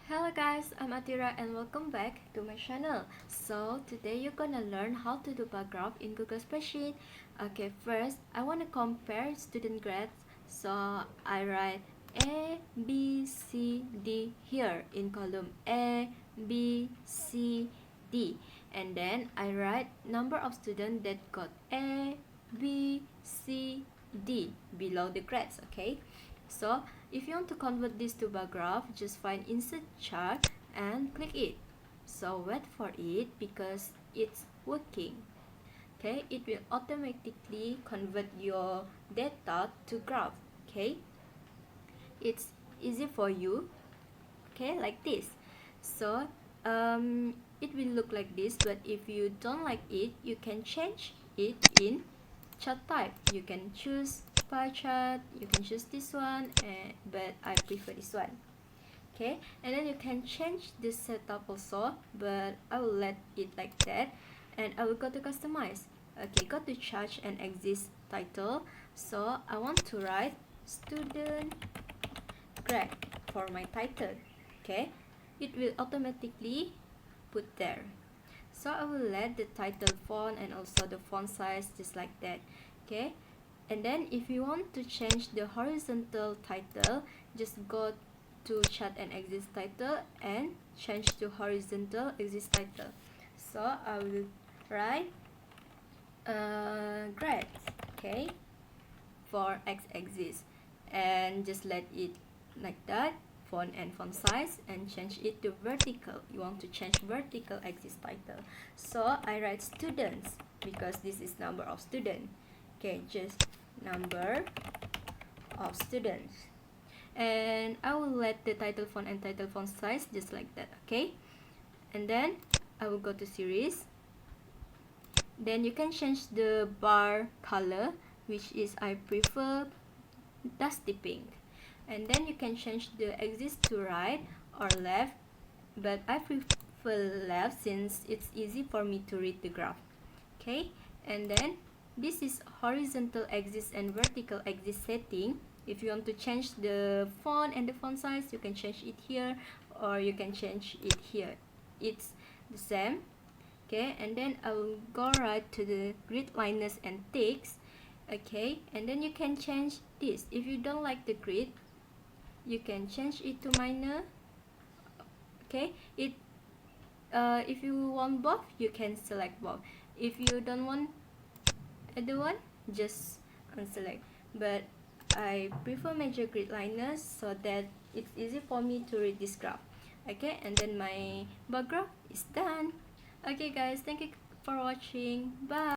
Hello guys, I'm Atira and welcome back to my channel. So today you're gonna learn how to do bar graph in Google Spreadsheet. Okay, first I want to compare student grades. So I write A, B, C, D here in column A, B, C, D. And then I write number of students that got A, B, C, D below the grades, okay? So if you want to convert this to bar graph, just find insert chart and click it. So wait for it because it's working. Okay, it will automatically convert your data to graph. Okay, it's easy for you. Okay, like this. So it will look like this, but if you don't like it, you can change it in chart type. You can choose pie chart, you can choose this one, but I prefer this one. Okay, and then you can change the setup also, but I will let it like that, and I will go to customize. Okay, go to charge and exist title. So I want to write student grade for my title. Okay, it will automatically put there. So I will let the title font and also the font size just like that. Okay, and then if you want to change the horizontal title, just go to chart and exist title and change to horizontal exist title. So I will write grades, okay, for x-axis, and just let it like that, font and font size, and change it to vertical. You want to change vertical axis title, so I write students because this is number of students. Okay, just number of students, and I will let the title font and title font size just like that. Okay, and then I will go to series. Then you can change the bar color, which is I prefer dusty pink, and then you can change the axis to right or left, but I prefer left since it's easy for me to read the graph. Okay, and then this is horizontal axis and vertical axis setting. If you want to change the font and the font size, you can change it here or you can change it here. It's the same. Okay, and then I will go right to the grid liners and ticks. Okay, and then you can change this. If you don't like the grid, you can change it to minor. Okay, if you want both, you can select both. If you don't want either one, just unselect. But I prefer major grid liners so that it's easy for me to read this graph. Okay, and then my bar graph is done. Okay guys, thank you for watching. Bye.